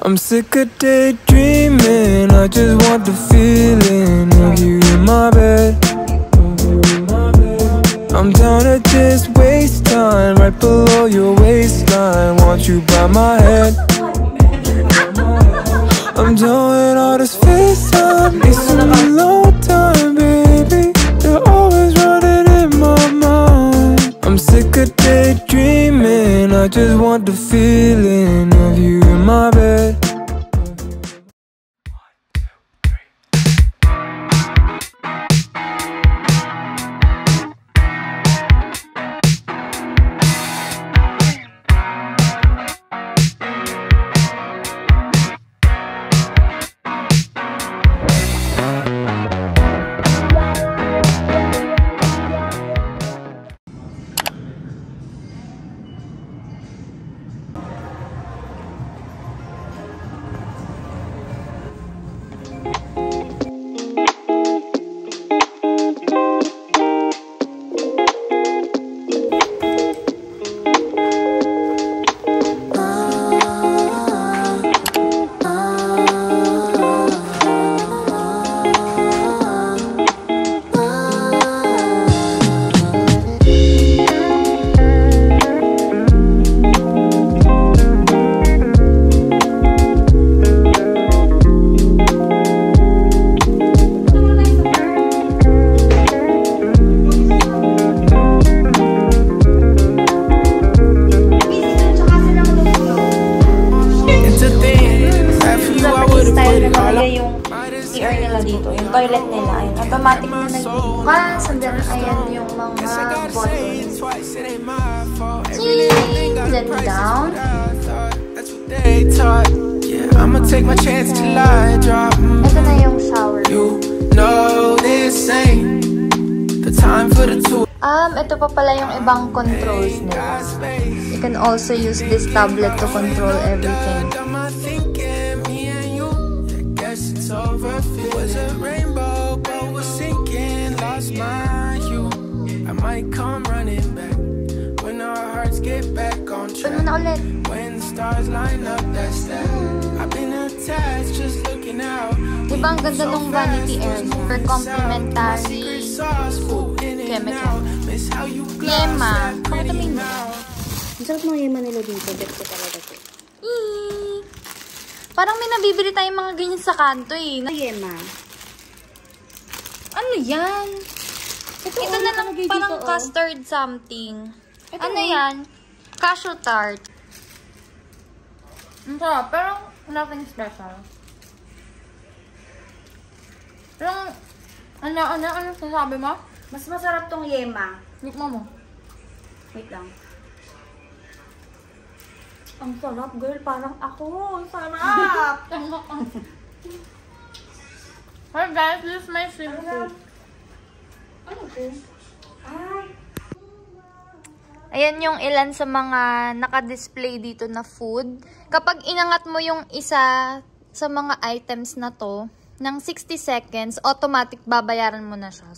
I'm sick of daydreaming, I just want the feeling of you in my bed. I'm down to just waste time right below your waistline. Want you by my head. I'm doing all this FaceTime, it's a long time, baby. You're always running in my mind. I'm sick of daydreaming, I just want the feeling of you in my bed. Toilet nila. Ayun, automatic na nagbukas. And then, ayan yung mga buttons. Then down. Ito na yung shower. Ito pa pala yung ibang controls nila. You can also use this tablet to control everything. I might come running back when our hearts get back on track. When the stars line up, that's that. I've been attached, just looking out. Diba ang ganda ng vanity air for complimentary chemical. Yema. Pagkataming mo. Ang sarap mga yema nila dito. Bet ko talaga to. Parang may nabibili tayong mga ganyan sa kanto eh. Yema. Ano yan? Ito na lang parang custard something. Ano yan? Cashew tart. Ang sarap, pero nothing special. Pero, ano sasabi mo? Mas masarap tong yema. Tikman mo. Wait lang. Ang sarap, girl. Parang ako. Ang sarap! Hey guys, this is my favorite. Ano po? Ay! Ayan yung ilan sa mga naka-display dito na food. Kapag inangat mo yung isa sa mga items na to, ng 60 seconds, automatic babayaran mo na siya.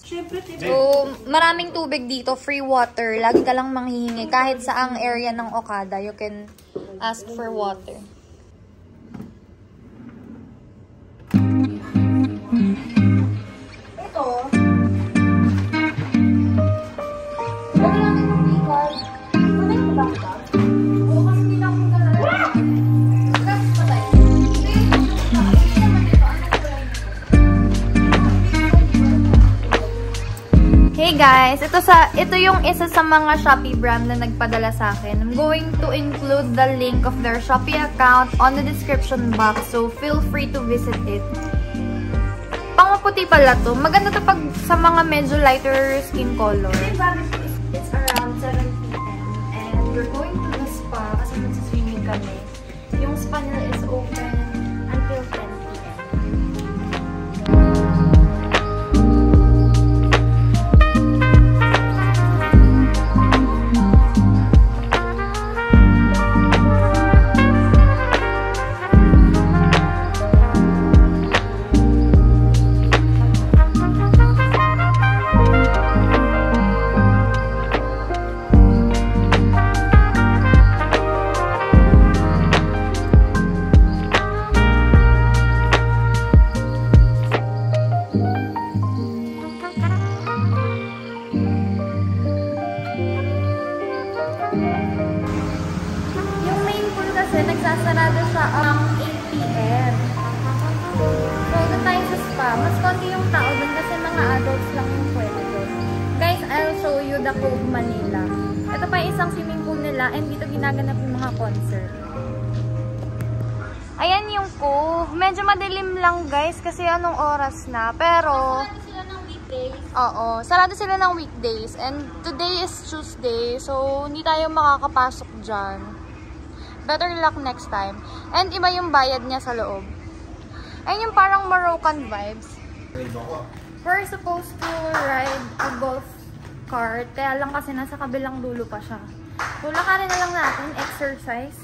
So, maraming tubig dito, free water. Lagi ka lang manghihingi. Kahit saang area ng Okada, you can ask for water. Ito. Hey guys, ito yung isa sa mga Shopee brand na nagpadala sa akin. I'm going to include the link of their Shopee account on the description box, so feel free to visit it. Pangaputi pala to. Maganda to pag sa mga medyo lighter skin color. It's around 7 PM and we're going to the spa kasi nagsiswimming kami. Yung spa nila is open until 10 PM. sarado siya ang 8 p.m. So, doon tayo sa spa. Mas konti yung tao doon kasi mga adults lang yung pwede doon. Guys, I'll show you the Cove Manila. Ito pa yung isang swimming pool nila and dito ginaganap yung mga concert. Ayan yung Cove. Medyo madilim lang guys kasi anong oras na. Pero sarado sila ng weekdays. Oo, sarado sila ng weekdays. And today is Tuesday. So, hindi tayo makakapasok dyan. Better luck next time. And iba yung bayad niya sa loob. Ayun yung parang Moroccan vibes. We're supposed to ride a golf cart. Kaya lang kasi nasa kabilang dulo pa siya. So, lakarin na lang natin. Exercise.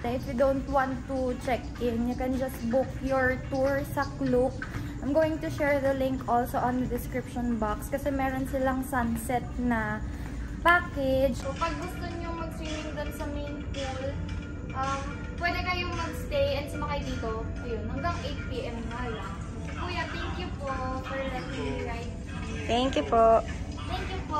If you don't want to check in, you can just book your tour sa Klook. I'm going to share the link also on the description box kasi meron silang sunset na package. So, pag gusto nyo mag-swimming doon sa main pool, pwede kayong mag-stay and sumakay dito. Ayun, hanggang 8 p.m. nga lang. Kuya, thank you po for letting me ride. Thank you po. Thank you po.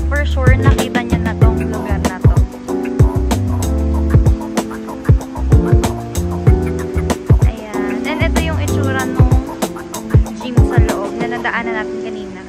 For sure, nakita niya na tong lugar na to. Ayan. And ito yung itsura nung gym sa loob na nadaanan natin kanina.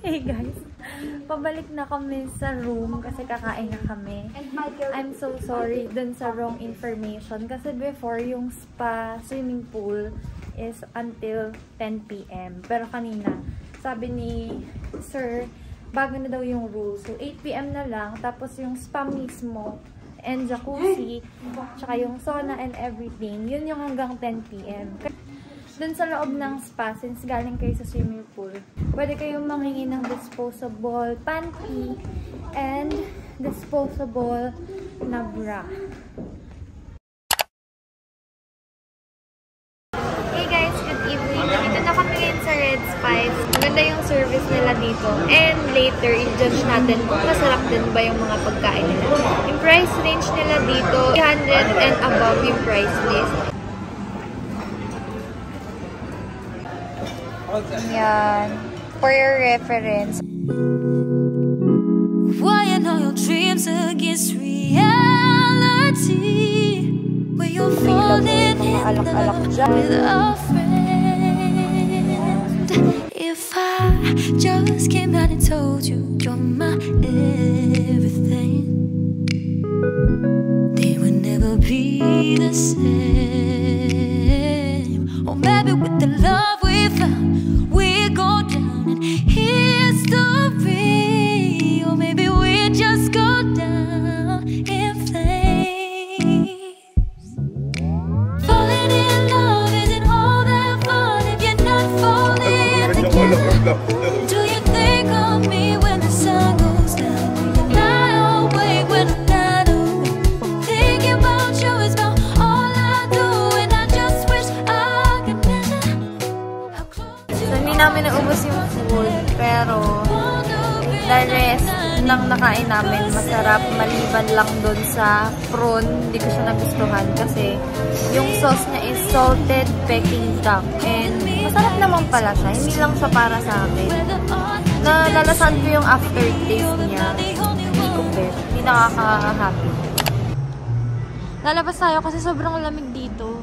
Hey guys, pabalik na kami sa room kasi kakain na kami. I'm so sorry dun sa wrong information kasi before yung spa swimming pool is until 10 p.m. Pero kanina, sabi ni sir, bago na daw yung rule. So 8 p.m. na lang, tapos yung spa mismo and jacuzzi, tsaka yung sauna and everything, yun yung hanggang 10 p.m. Dun sa loob ng spa, since galing kayo sa swimming pool, pwede kayong manghingi ng disposable panty and disposable na bra. Hey guys, good evening. Dito na kami ngayon sa Red Spice. Maganda yung service nila dito. And later, i-judge natin kung masarap din ba yung mga pagkain nila. Yung price range nila dito, 300 and above yung price list. Yan. For your reference. Why are all your dreams against reality? Where you're falling in love with a friend. If I just came out and told you. You're my everything. They would never be the same. Or maybe with the love we found, we go down in history. Or maybe we just go down in flames. Falling in love isn't all that fun if you're not falling together. Do you think of me when the sun goes down? Do you lie awake when I'm not awake? Thinking about you is about all I do, and I just wish I could measure how close you So, hindi namin naubos yung food, pero the rest ng nakain namin masarap, maliban lang dun sa prawn. Hindi ko siya nagustuhan kasi yung sauce niya is salted Peking duck, and masarap naman pala siya, hindi lang siya para sa akin. Nalalasan ko yung aftertaste niya, hindi ko bet, hindi nakaka-happy. Lalabas tayo kasi sobrang lamig dito.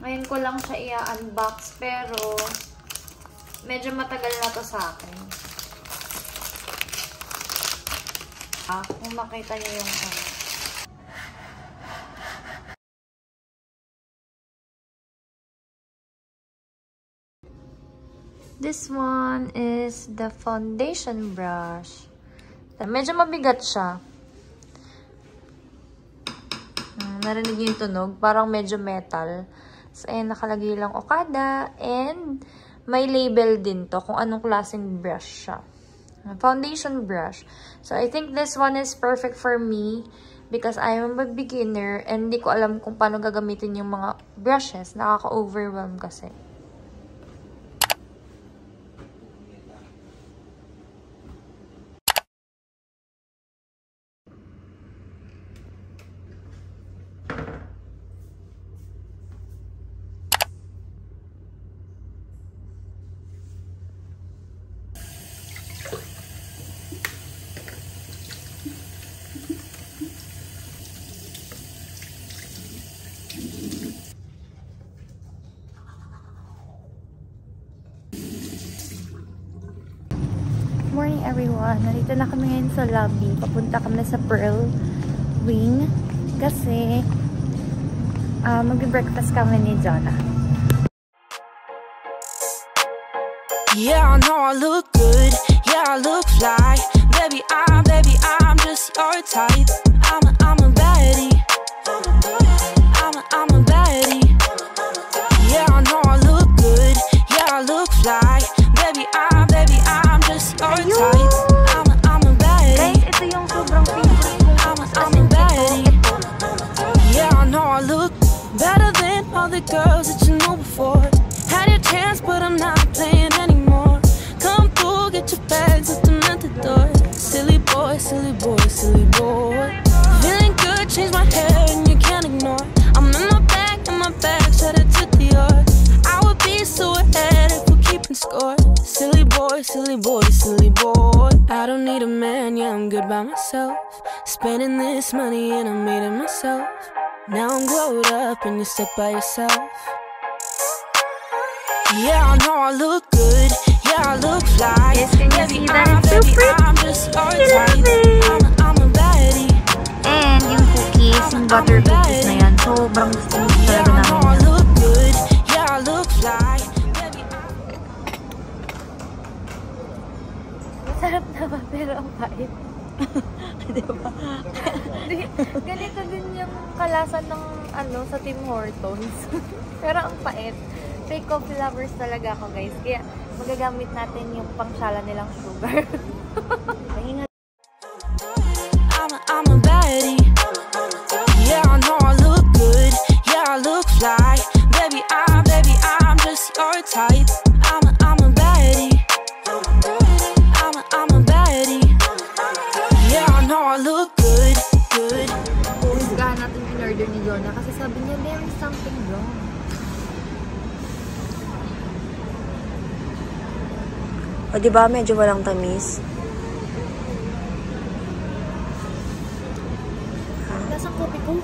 Ngayon ko lang siya i-unbox, pero medyo matagal na to sa akin. Kung makita niyo yung This one is the foundation brush. Medyo mabigat siya. Narinig niyo yung tunog? Parang medyo metal. So, ayan, nakalagay lang Okada. And, may label din to kung anong klaseng brush siya. Foundation brush. So, I think this one is perfect for me because I am a beginner and hindi ko alam kung paano gagamitin yung mga brushes. Nakaka-overwhelm kasi. Morning everyone! Nandito na kami ngayon sa lobby. Papunta kami sa Pearl Wing kasi mag-breakfast kami ni Jonah. Yeah, I know I look good. Yeah, I look fly. Baby, I'm just your type. I'm a baddie. I'm a baddie. Yeah, I know I look good. Yeah, I look fly. Baby, I'm just your type. I'm a baddie. Guys, ito yung sobrang favorite kong I'm a baddie. Yeah, I know I look better than all the girls that you knew before. Had your chance, but I'm not playing anymore. Come through, get your bags, left them at the door. Silly boy, silly boy, silly boy. Feeling good, change my hair and you can't ignore. I'm in my bag, shut it to the yard. I would be so ahead if we're keeping score. Silly boy, silly boy, silly boy. I don't need a man, yeah, I'm good by myself. Spending this money and I made it myself. Now I'm glowed up and you're stuck by yourself. Yeah, I know I look good. Yeah, I look fly. Yes, can you see that? It's so pretty. I'm just your type. I'm a baddie. And yung cookies, yung butter cookies na yan, sobrang gusto Yeah, talaga I know I namin yan. look good. Yeah, I look fly. Masarap naman, pero ang pait. Diba? Ganito din yung kalasan ng sa Tim Hortons. Pero ang pait. Fake coffee lovers talaga ako, guys. Kaya magagamit natin yung pangsala nilang sugar. I'm a baddie. Yeah, I know I look good. Yeah, I look fly. Baby, I'm just your type. I'm a baddie. I'm a baddie. Yeah, I know I look good. Husgahan natin yung in-order ni Jonah kasi sabi niya, there is something wrong. O diba medyo walang tamis? Lasang kopi ko.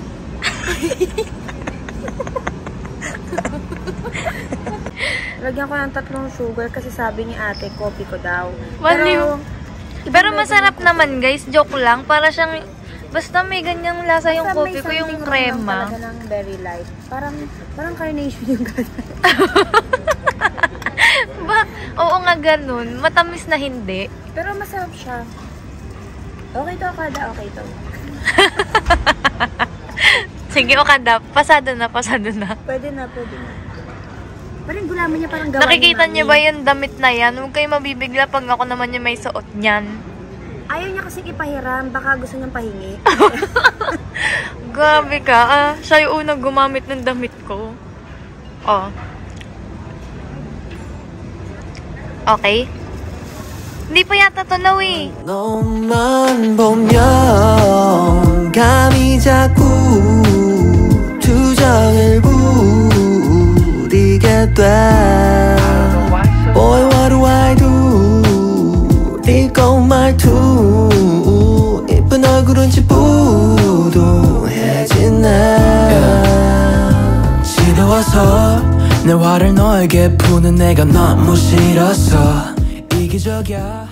Lagyan ko ng 3 sugar kasi sabi ni ate, coffee ko daw. Pero masarap naman guys, joke lang. Para siyang, basta may ganyang lasa yung basta coffee ko, yung crema. Talaga ng very light. Parang carnation yung gano'n. Oo nga ganun. Matamis na hindi. Pero masarap siya. Okay to, Okada. Okay to. Sige, Okada. Pasado na. Pwede na. Parang gulaman niya parang gawa Nakikita niyo ba yung damit na yan? Huwag kayo mabibigla pag ako naman yung may suot niyan. Ayaw niya kasi ipahiram. Baka gusto niyang pahingi. Grabe ka. Siya yung unang gumamit ng damit ko. Oh. Okay. Hindi pa yata tunaw eh. 너만 보면 감이 자꾸 투정을 부리게 돼. Boy, what do I do? 네고 말투 이쁜 얼굴은 지부동해지네. 지겨워서 내 화를 너에게 푸는 내가 너무 싫었어. 이기적이야.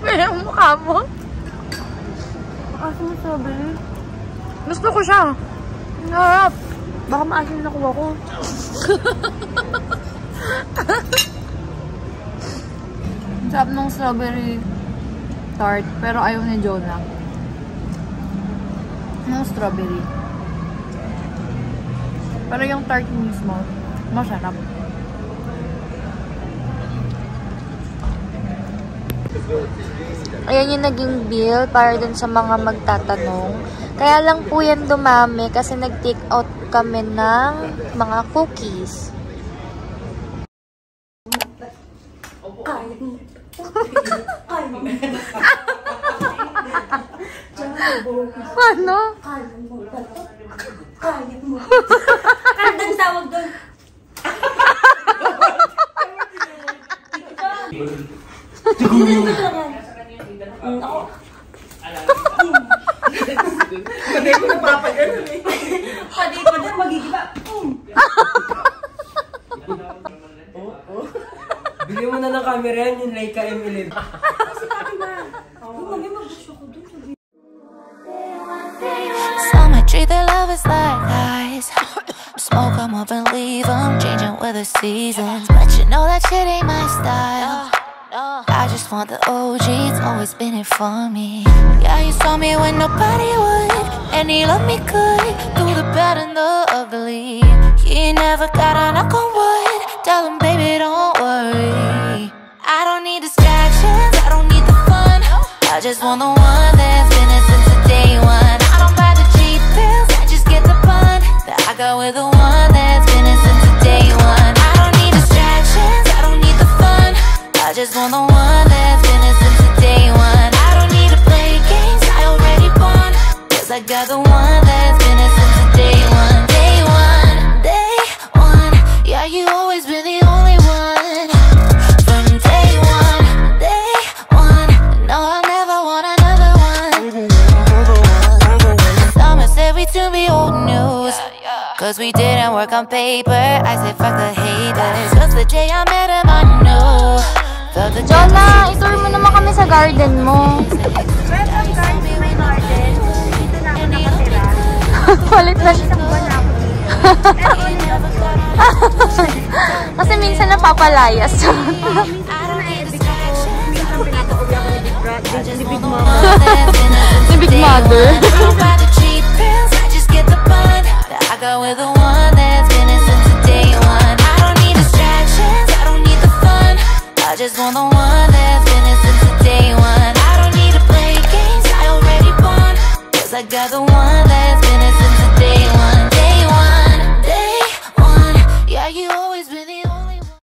May ang mukha mo. Aso mo sabi? Gusto ko siya. Harap. Baka maasin na kuha ko. Sarap ng strawberry tart. Pero ayaw ni Jonah. Ng strawberry. Pero yung tart mismo, masarap. Ayan yung naging bill para dun sa mga magtatanong. Kaya lang po yan dumami kasi nag-take out kami ng mga cookies. Ano? Kandang tawag doon. Hindi ko napapagano eh. Pwede ko dyan magigiba. Bili mo na ng camera yan, yung Leica M11. Kasi pati ba? Mami, mag-gusto ko dun. Some might treat their lovers like ice. Smoke them up and leave them, changing with the seasons. But you know that shit ain't my style. I just want the OG, it's always been it for me. Yeah, you saw me when nobody would, and he loved me good, through the bad and the ugly. He never got a knock on wood, tell him baby don't worry. I don't need distractions, I don't need the fun, I just want the one that's been it since the day one. I don't buy the cheap pills, I just get the bun that I got with the one that's been it since the day one. I don't need distractions, I don't need the fun, I just want the one that's been it since the day one. I don't need to play games, I already won, cause I got the one that's been it since the day one. Day one, day one, yeah, you always been the only one. From day one, no, I'll never want another one. Someone said we to be old news, cause we didn't work on paper. I said fuck the haters, cause the day I met him I knew. Jonah, itour mo naman kami sa garden mo. Welcome guys to my garden. Dito na ako nakatira. Palit na siya. Isang buwan na ako dito. Kasi minsan napapalayas. Minsan na-edit ako. Minsan pinapauwi ako ni Big Mama. Ni Big Mother. I just get the bun that I got with the one that's been it since the day one. I don't need distractions, I don't need the fun, I just want the one that's been it since the day one. I don't need to play games, I already won, cause I got the one that